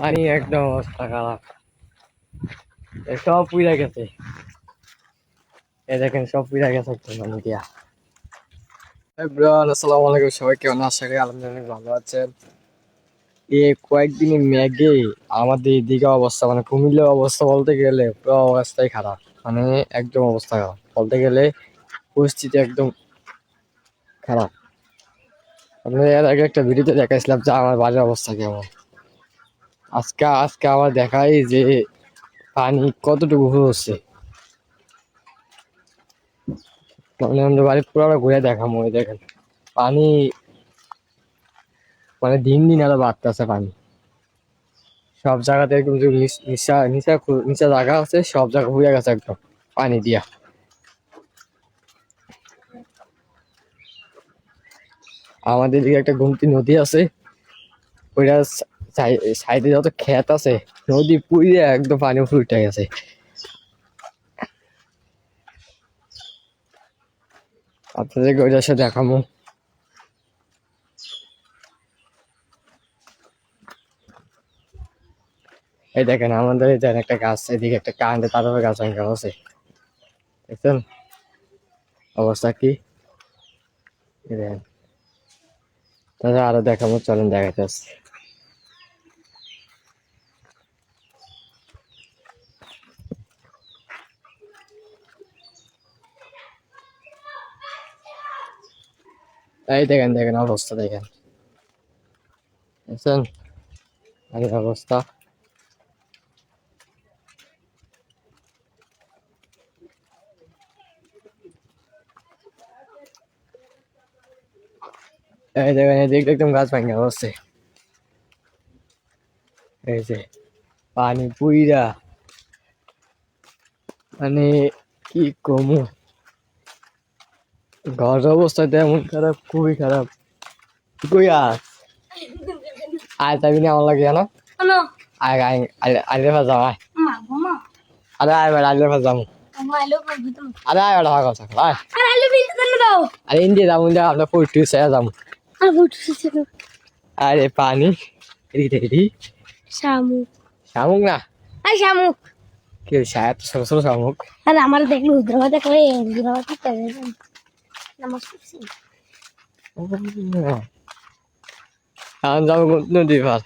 পানি একদম অবস্থা খারাপ, সব পুড়ে গেছে। এই দেখেন সব পুড়ে গেছে একদম পানি দিয়া। আসসালামু আলাইকুম, সবাই কেমন আছেন? আশা করি আলহামদুলিল্লাহ ভালো আছেন। এই কয়েকদিনে মেঘে আমাদের এদিকে অবস্থা, মানে কুমিল্লার অবস্থা বলতে গেলে পুরো অবস্থাই খারাপ, মানে একদম অবস্থা খারাপ বলতে গেলে, পরিস্থিতি একদম খারাপ। আপনাদের এর আগে একটা ভিডিওতে দেখাইছিলাম যে আমার বাড়ির অবস্থা কেমন। আজকে আজকে আবার দেখাই যে পানি কতটুকু হচ্ছে। মানে আমাদের বাড়ির পুরো ঘুরে দেখাবো। ওই দেখেন পানি, মানে দিন দিন আরো বাড়তেছে পানি। সব জায়গাতে একদম যে নিচা নিচা নিচা জায়গা আছে সব জায়গা হয়ে গেছে একদম পানি দিয়া। আমাদের দিকে একটা গোমতী নদী আছে, ওইটা সাইডে যত ক্ষেত আছে নদী পুড়িয়ে একদম পানি উপরে উঠে গেছে। আপনাদেরকে ওইটার সাথে দেখাবো। এই দেখেন আমাদের এই দেখেন একটা গাছ, এদিকে একটা কারেন্টের তারের গাছ আঙ্কাল আছে, দেখছেন অবস্থা কি? এই দেখেন, তাহলে আরো দেখাবো, চলেন দেখাতে আসছি। এই দেখেন দেখেন অবস্থা দেখেন, দেখছেন এই অবস্থা। এই দেখেন এদিকে একদম গাছ ভাঙা অবস্থা। এই যে পানি পুইরা, মানে কি কমু, ঘর অবস্থা তেমন খারাপ, খুবই খারাপ। কই আস আয় যাবি না আমার লাগে না? আয় আয় আইলে ফা যাও আয়। আরে আয় বেড়া আইলে ফা যাবো। আরে আয় বেড়া ভাগ আছে আয়। আরে ইন্ডিয়া যাবো, ইন্ডিয়া আমরা ফুটু সে যাবো। আরে পানি এদিকে এদিকে শামুক শামুক না, আই শামুক কি শায়দ ছোট ছোট শামুক। আর আমার দেখলো উদ্রমা দেখলে উদ্রমা কি করে নমস্কার এখন যাবো নদী পার।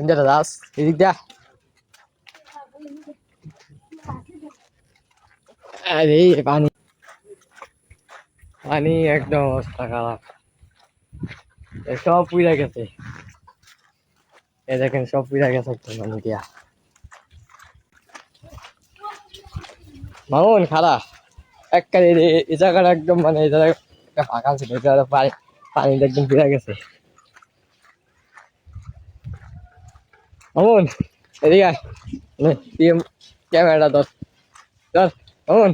ইন্ডিয়াটা দাস এদিক দিয়া। আরে পানি পানি একদম অবস্থা খারাপ, সব পুড়ে গেছে। এই দেখেন সব পুড়ে গেছে একদম পানি দিয়া। মামুন খারা একটা এই জায়গাটা একদম, মানে এই জায়গাটা ফাঁকা ছিল, এই জায়গাটা পানিটা একদম পুড়ে গেছে। মামুন এদিকে আয়, ক্যামেরাটা ধর ধর। মামুন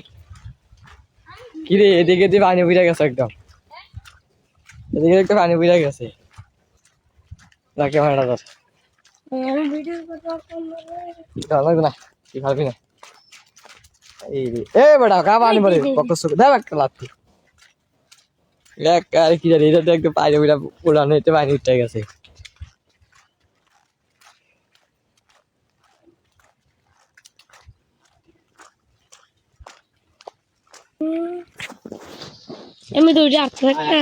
কিরে এদিকে দিয়ে পানি পুড়ে গেছে একদম, এদিকে একটু পানি পুড়ে গেছে, ক্যামেরাটা ধর। আমি ভিডিও করতে লাগবে না, কি খাবি না? এই এ বেটা কা পানি বলে বকস দেখ একটা লাত্তি আর কি জানি, এটা তো একদম পানি পুরানো, এতে পানি উঠে গেছে। আমি দৌড়ে আসতে একটা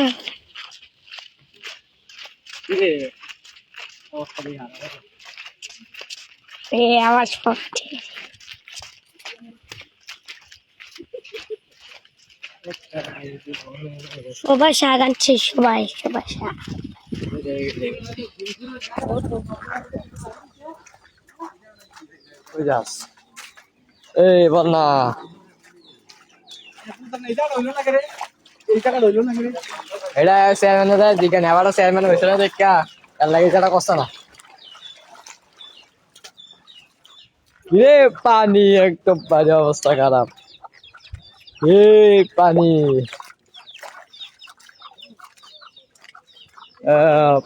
আওয়াজ পাচ্ছে সবাই শাক আনছে, সবাই সবাই শাক। ওই যাস এই বল না, এটা চেয়ারম্যানের দিকে নেওয়াটা চেয়ারম্যান হয়েছে না দেখা, তার লাগে এটা কষ্ট না। রে পানি একদম বাজে অবস্থা খারাপ, এই পানি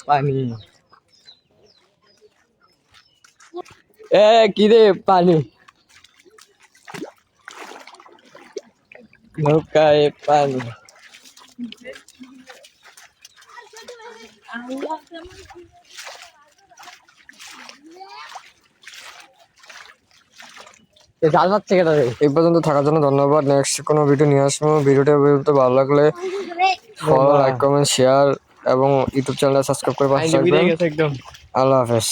পানি কি রে পানি নৌকায় পানি। জাল মারছে কেন রে? এই পর্যন্ত থাকার জন্য ধন্যবাদ। নেক্সট কোনো ভিডিও নিয়ে আসবো। ভিডিওটা ভালো লাগলে ফলো, লাইক, কমেন্ট, শেয়ার এবং ইউটিউব চ্যানেলটা সাবস্ক্রাইব করে পাশে থাকবেন। আল্লাহ হাফেজ।